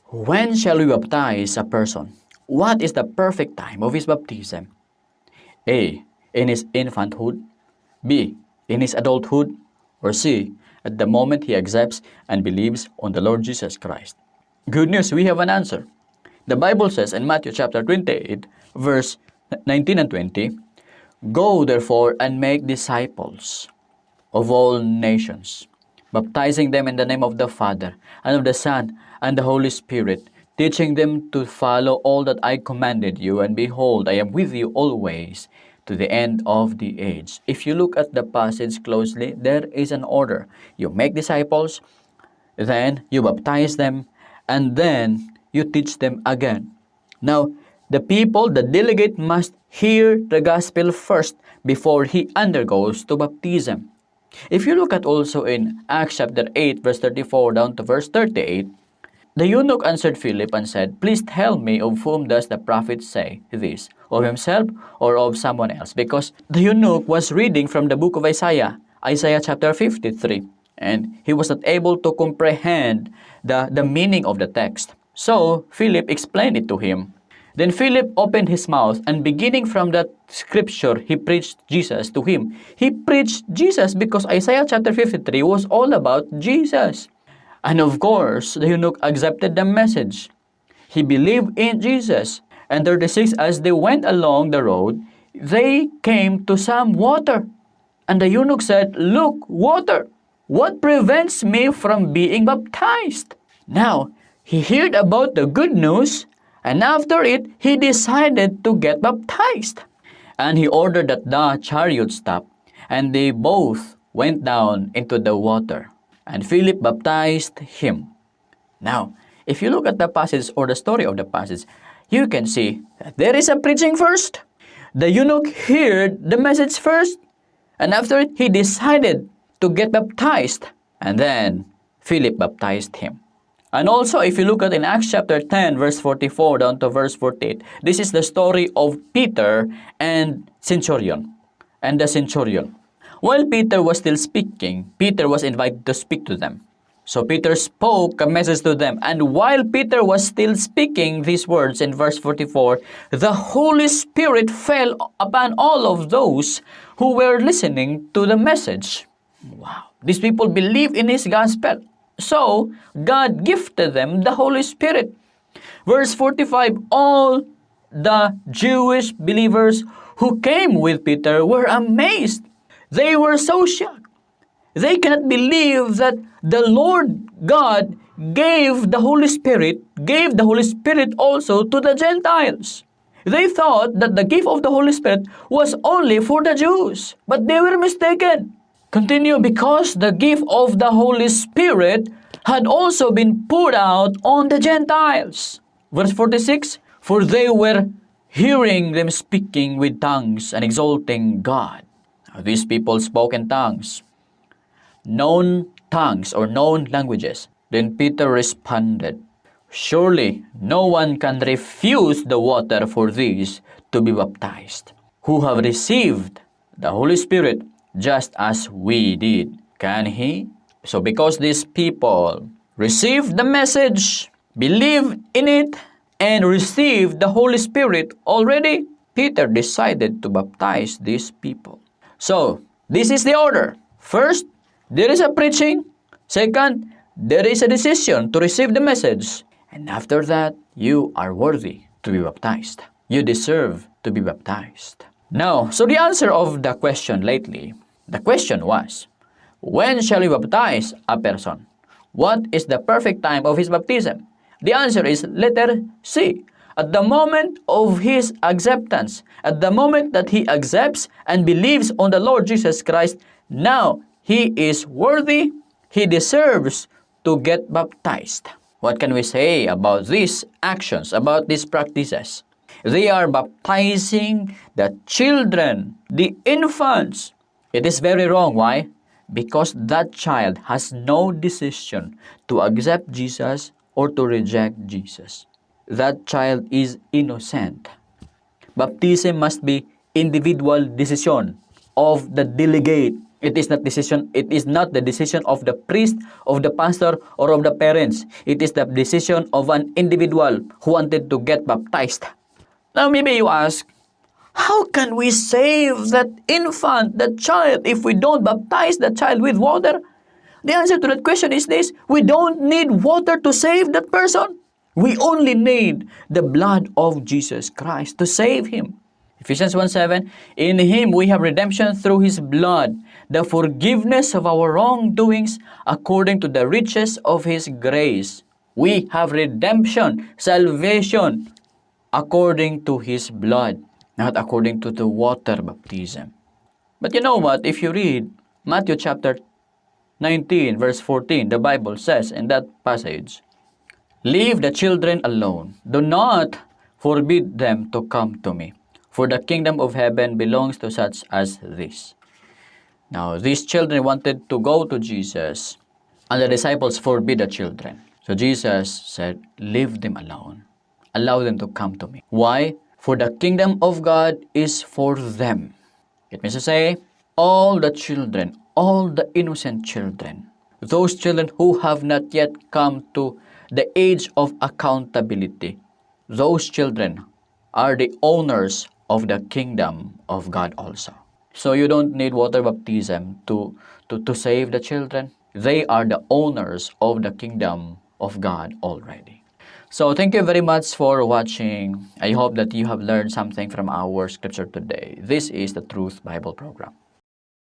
When shall we baptize a person? What is the perfect time of his baptism? A. In his infanthood. B. In his adulthood. Or C. At the moment he accepts and believes on the Lord Jesus Christ. Good news, we have an answer. The Bible says in Matthew chapter 28, verse 19 and 20, Go therefore and make disciples of all nations, baptizing them in the name of the Father, and of the Son, and the Holy Spirit, teaching them to follow all that I commanded you, and behold, I am with you always, to the end of the age. If you look at the passage closely, there is an order. You make disciples, then you baptize them, and then you teach them again. Now, the people, the delegate, must hear the gospel first before he undergoes to baptism. If you look at also in Acts chapter 8, verse 34 down to verse 38, the eunuch answered Philip and said, Please tell me, of whom does the prophet say this, of himself or of someone else? Because the eunuch was reading from the book of Isaiah, Isaiah chapter 53, and he was not able to comprehend the meaning of the text. So Philip explained it to him. Then Philip opened his mouth, and beginning from that scripture, he preached Jesus to him. He preached Jesus because Isaiah chapter 53 was all about Jesus. And of course, the eunuch accepted the message. He believed in Jesus. And 36, as they went along the road, they came to some water. And the eunuch said, Look, water! What prevents me from being baptized? Now, he heard about the good news, and after it, he decided to get baptized. And he ordered that the chariot stop, and they both went down into the water. And Philip baptized him. Now, if you look at the passage or the story of the passage, you can see that there is a preaching first. The eunuch heard the message first, and after it, he decided to get baptized. And then, Philip baptized him. And also, if you look at in Acts chapter 10, verse 44 down to verse 48, this is the story of Peter and the centurion. While Peter was still speaking, Peter was invited to speak to them. So Peter spoke a message to them. And while Peter was still speaking these words in verse 44, the Holy Spirit fell upon all of those who were listening to the message. Wow! These people believe in his gospel. So, God gifted them the Holy Spirit. Verse 45, all the Jewish believers who came with Peter were amazed. They were so shocked. They cannot believe that the Lord God gave the Holy Spirit also to the Gentiles. They thought that the gift of the Holy Spirit was only for the Jews, but they were mistaken. Continue, because the gift of the Holy Spirit had also been poured out on the Gentiles. Verse 46, for they were hearing them speaking with tongues and exalting God. Now, these people spoke in tongues, known tongues or known languages. Then Peter responded, surely no one can refuse the water for these to be baptized, who have received the Holy Spirit just as we did. Can he? So because these people received the message, believed in it, and received the Holy Spirit already, Peter decided to baptize these people. So, this is the order. First, there is a preaching. Second, there is a decision to receive the message. And after that, you are worthy to be baptized. You deserve to be baptized. Now, so the answer of the question lately, the question was, when shall we baptize a person? What is the perfect time of his baptism? The answer is letter C. At the moment of his acceptance, at the moment that he accepts and believes on the Lord Jesus Christ, now he is worthy, he deserves to get baptized. What can we say about these actions, about these practices? They are baptizing the children, the infants. It is very wrong. Why? Because that child has no decision to accept Jesus or to reject Jesus. That child is innocent. Baptism must be individual decision of the delegate. It is not the decision of the priest, of the pastor, or of the parents. It is the decision of an individual who wanted to get baptized. Now maybe you ask, how can we save that infant, that child, if we don't baptize the child with water? The answer to that question is this: we don't need water to save that person. We only need the blood of Jesus Christ to save him. Ephesians 1:7, in him we have redemption through his blood, the forgiveness of our wrongdoings according to the riches of his grace. We have redemption, salvation, according to his blood, not according to the water baptism. But you know what? If you read Matthew chapter 19, verse 14, the Bible says in that passage, leave the children alone. Do not forbid them to come to me, for the kingdom of heaven belongs to such as this. Now, these children wanted to go to Jesus, and the disciples forbid the children. So Jesus said, leave them alone. Allow them to come to me. Why? For the kingdom of God is for them. It means to say, all the children, all the innocent children, those children who have not yet come to the age of accountability, those children are the owners of the kingdom of God also. So you don't need water baptism to save the children. They are the owners of the kingdom of God already. So thank you very much for watching. I hope that you have learned something from our scripture today. This is the Truth Bible Program.